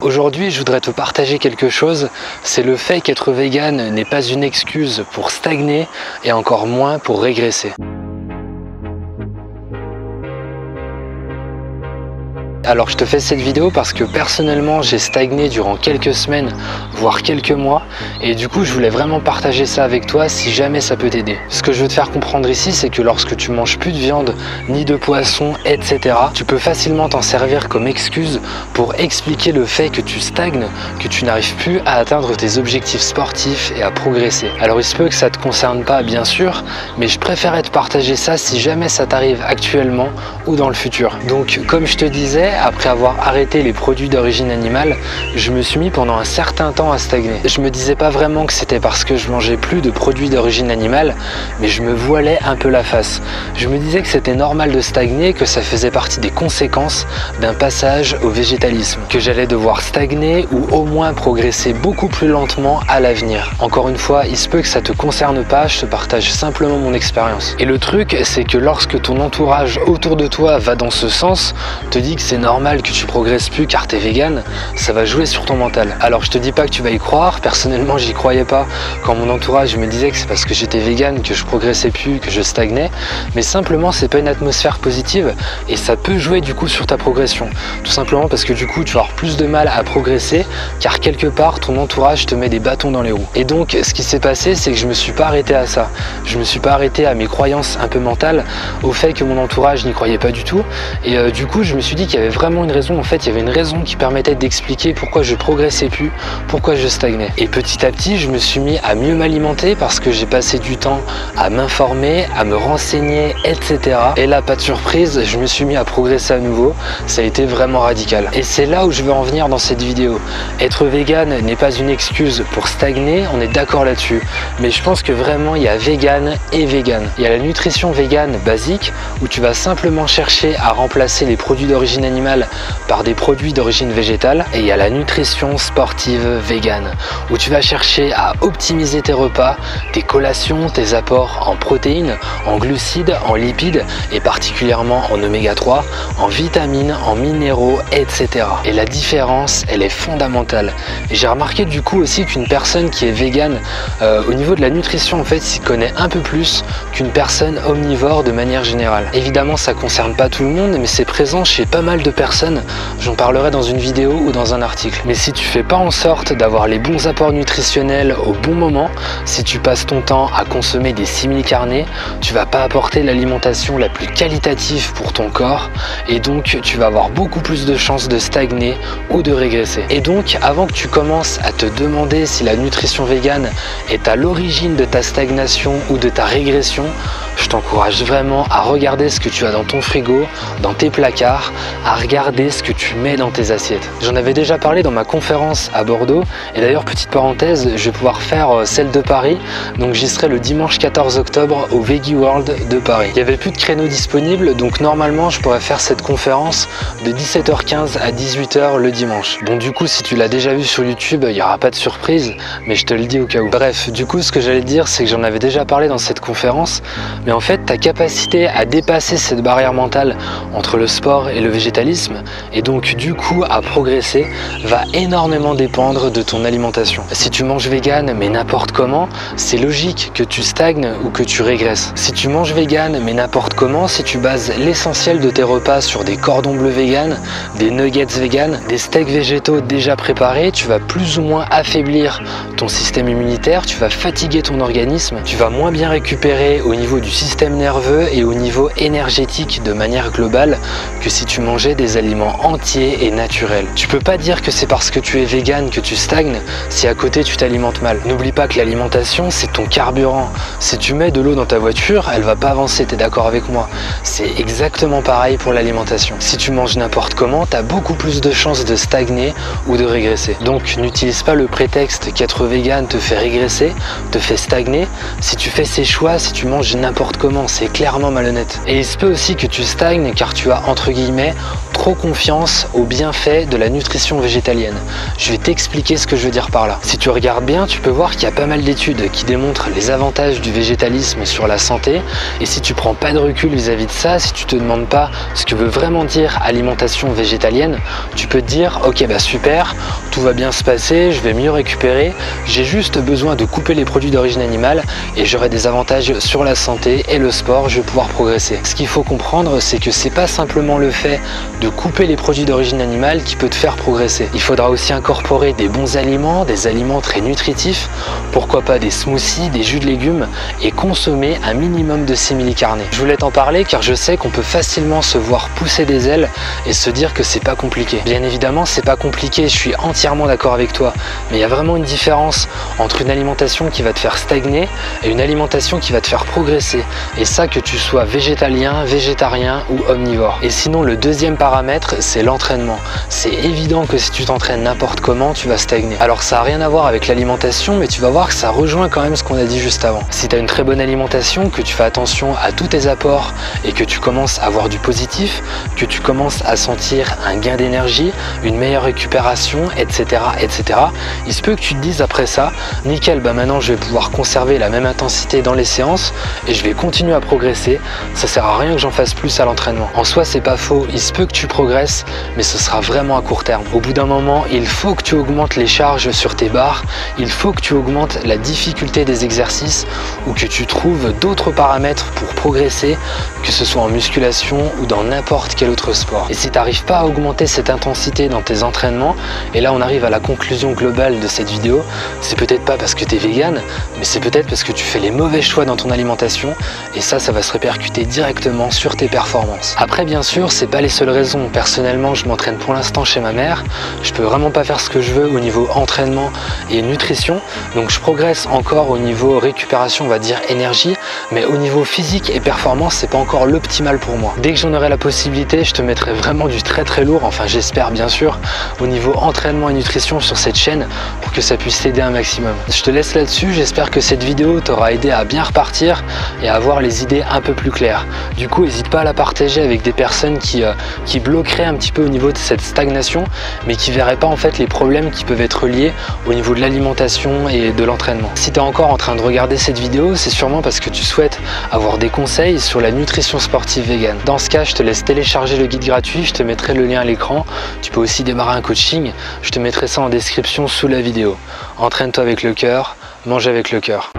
Aujourd'hui, je voudrais te partager quelque chose, c'est le fait qu'être vegan n'est pas une excuse pour stagner et encore moins pour régresser. Alors je te fais cette vidéo parce que personnellement j'ai stagné durant quelques semaines, voire quelques mois, et du coup je voulais vraiment partager ça avec toi si jamais ça peut t'aider. Ce que je veux te faire comprendre ici, c'est que lorsque tu manges plus de viande, ni de poisson, etc., tu peux facilement t'en servir comme excuse pour expliquer le fait que tu stagnes, que tu n'arrives plus à atteindre tes objectifs sportifs et à progresser. Alors il se peut que ça te concerne pas bien sûr, mais je préférais te partager ça si jamais ça t'arrive actuellement ou dans le futur. Donc comme je te disais, après avoir arrêté les produits d'origine animale, je me suis mis pendant un certain temps à stagner. Je me disais pas vraiment que c'était parce que je mangeais plus de produits d'origine animale, mais je me voilais un peu la face. Je me disais que c'était normal de stagner, que ça faisait partie des conséquences d'un passage au végétalisme, que j'allais devoir stagner ou au moins progresser beaucoup plus lentement à l'avenir. Encore une fois, il se peut que ça te concerne pas, je te partage simplement mon expérience. Et le truc, c'est que lorsque ton entourage autour de toi va dans ce sens, te dit que c'est normal que tu progresses plus car t'es vegan, ça va jouer sur ton mental. Alors je te dis pas que tu vas y croire, personnellement j'y croyais pas quand mon entourage me disait que c'est parce que j'étais vegan que je progressais plus, que je stagnais, mais simplement c'est pas une atmosphère positive et ça peut jouer du coup sur ta progression. Tout simplement parce que du coup tu vas avoir plus de mal à progresser car quelque part ton entourage te met des bâtons dans les roues. Et donc ce qui s'est passé, c'est que je me suis pas arrêté à ça. Je me suis pas arrêté à mes croyances un peu mentales, au fait que mon entourage n'y croyait pas du tout, et du coup je me suis dit qu'il y avait vraiment une raison. En fait, il y avait une raison qui permettait d'expliquer pourquoi je progressais plus, pourquoi je stagnais. Et petit à petit, je me suis mis à mieux m'alimenter parce que j'ai passé du temps à m'informer, à me renseigner, etc. Et là, pas de surprise, je me suis mis à progresser à nouveau. Ça a été vraiment radical. Et c'est là où je veux en venir dans cette vidéo. Être vegan n'est pas une excuse pour stagner, on est d'accord là-dessus. Mais je pense que vraiment, il y a vegan et vegan. Il y a la nutrition vegan basique où tu vas simplement chercher à remplacer les produits d'origine animale par des produits d'origine végétale, et il y a la nutrition sportive végane où tu vas chercher à optimiser tes repas, tes collations, tes apports en protéines, en glucides, en lipides et particulièrement en oméga 3, en vitamines, en minéraux, etc. Et la différence, elle est fondamentale. Et j'ai remarqué du coup aussi qu'une personne qui est végane au niveau de la nutrition en fait s'y connaît un peu plus qu'une personne omnivore de manière générale. Évidemment ça concerne pas tout le monde, mais c'est présent chez pas mal de personnes, j'en parlerai dans une vidéo ou dans un article. Mais si tu fais pas en sorte d'avoir les bons apports nutritionnels au bon moment, si tu passes ton temps à consommer des simili-carnés, tu vas pas apporter l'alimentation la plus qualitative pour ton corps et donc tu vas avoir beaucoup plus de chances de stagner ou de régresser. Et donc avant que tu commences à te demander si la nutrition végane est à l'origine de ta stagnation ou de ta régression, je t'encourage vraiment à regarder ce que tu as dans ton frigo, dans tes placards, à regarder ce que tu mets dans tes assiettes. J'en avais déjà parlé dans ma conférence à Bordeaux, et d'ailleurs petite parenthèse, je vais pouvoir faire celle de Paris, donc j'y serai le dimanche 14 octobre au Veggie World de Paris. Il n'y avait plus de créneaux disponibles, donc normalement je pourrais faire cette conférence de 17h15 à 18h le dimanche. Bon du coup si tu l'as déjà vu sur YouTube, il n'y aura pas de surprise, mais je te le dis au cas où. Bref, du coup ce que j'allais dire c'est que j'en avais déjà parlé dans cette conférence, mais en fait ta capacité à dépasser cette barrière mentale entre le sport et le végétalisme, et donc du coup à progresser, va énormément dépendre de ton alimentation. Si tu manges vegan mais n'importe comment, c'est logique que tu stagnes ou que tu régresses. Si tu manges vegan mais n'importe comment, si tu bases l'essentiel de tes repas sur des cordons bleus vegan, des nuggets vegan, des steaks végétaux déjà préparés, tu vas plus ou moins affaiblir ton système immunitaire, tu vas fatiguer ton organisme, tu vas moins bien récupérer au niveau du système nerveux et au niveau énergétique de manière globale que si tu mangeais des aliments entiers et naturels. Tu peux pas dire que c'est parce que tu es vegan que tu stagnes si à côté tu t'alimentes mal. N'oublie pas que l'alimentation c'est ton carburant. Si tu mets de l'eau dans ta voiture, elle va pas avancer, t'es d'accord avec moi? C'est exactement pareil pour l'alimentation. Si tu manges n'importe comment, t'as beaucoup plus de chances de stagner ou de régresser. Donc n'utilise pas le prétexte qu'être vegan te fait régresser, te fait stagner. Si tu fais ces choix, si tu manges n'importe n'importe comment, c'est clairement malhonnête. Et il se peut aussi que tu stagnes car tu as entre guillemets trop confiance aux bienfaits de la nutrition végétalienne. Je vais t'expliquer ce que je veux dire par là. Si tu regardes bien, tu peux voir qu'il y a pas mal d'études qui démontrent les avantages du végétalisme sur la santé, et si tu prends pas de recul vis-à-vis de ça, si tu te demandes pas ce que veut vraiment dire alimentation végétalienne, tu peux te dire ok bah super, tout va bien se passer, je vais mieux récupérer, j'ai juste besoin de couper les produits d'origine animale et j'aurai des avantages sur la santé et le sport, je vais pouvoir progresser. Ce qu'il faut comprendre, c'est que c'est pas simplement le fait de couper les produits d'origine animale qui peut te faire progresser. Il faudra aussi incorporer des bons aliments, des aliments très nutritifs, pourquoi pas des smoothies, des jus de légumes, et consommer un minimum de simili-carnés. Je voulais t'en parler car je sais qu'on peut facilement se voir pousser des ailes et se dire que c'est pas compliqué. Bien évidemment, c'est pas compliqué, je suis entièrement d'accord avec toi, mais il y a vraiment une différence entre une alimentation qui va te faire stagner et une alimentation qui va te faire progresser, et ça que tu sois végétalien, végétarien ou omnivore. Et sinon, le deuxième paramètre, c'est l'entraînement. C'est évident que si tu t'entraînes n'importe comment, tu vas stagner. Alors ça n'a rien à voir avec l'alimentation, mais tu vas voir que ça rejoint quand même ce qu'on a dit juste avant. Si tu as une très bonne alimentation, que tu fais attention à tous tes apports et que tu commences à avoir du positif, que tu commences à sentir un gain d'énergie, une meilleure récupération, etc., etc., il se peut que tu te dises après ça, nickel, bah maintenant je vais pouvoir conserver la même intensité dans les séances et je vais continuer à progresser, ça sert à rien que j'en fasse plus à l'entraînement. En soi, c'est pas faux, il se peut que tu progresses, mais ce sera vraiment à court terme. Au bout d'un moment, il faut que tu augmentes les charges sur tes barres, il faut que tu augmentes la difficulté des exercices ou que tu trouves d'autres paramètres pour progresser, que ce soit en musculation ou dans n'importe quel autre sport. Et si tu n'arrives pas à augmenter cette intensité dans tes entraînements, et là on arrive à la conclusion globale de cette vidéo, c'est peut-être pas parce que tu es vegan, mais c'est peut-être parce que tu fais les mauvais choix dans ton alimentation, et ça va se répercuter directement sur tes performances. Après bien sûr, c'est pas les seules raisons. Personnellement, je m'entraîne pour l'instant chez ma mère, je peux vraiment pas faire ce que je veux au niveau entraînement et nutrition, donc je progresse encore au niveau récupération, on va dire énergie, mais au niveau physique et performance, c'est pas encore l'optimal pour moi. Dès que j'en aurai la possibilité, je te mettrai vraiment du très lourd, enfin j'espère bien sûr, au niveau entraînement et nutrition sur cette chaîne pour que ça puisse t'aider un maximum. Je te laisse là-dessus, j'espère que cette vidéo t'aura aidé à bien repartir et à avoir les idées un peu plus claires. Du coup, n'hésite pas à la partager avec des personnes qui bloqueraient un petit peu au niveau de cette stagnation, mais qui verraient pas en fait les problèmes qui peuvent être liés au niveau de l'alimentation et de l'entraînement. Si tu es encore en train de regarder cette vidéo, c'est sûrement parce que tu souhaites avoir des conseils sur la nutrition sportive vegan. Dans ce cas, je te laisse télécharger le guide gratuit, je te mettrai le lien à l'écran. Tu peux aussi démarrer un coaching, je te mettrai ça en description sous la vidéo. Entraîne-toi avec le cœur, mange avec le cœur.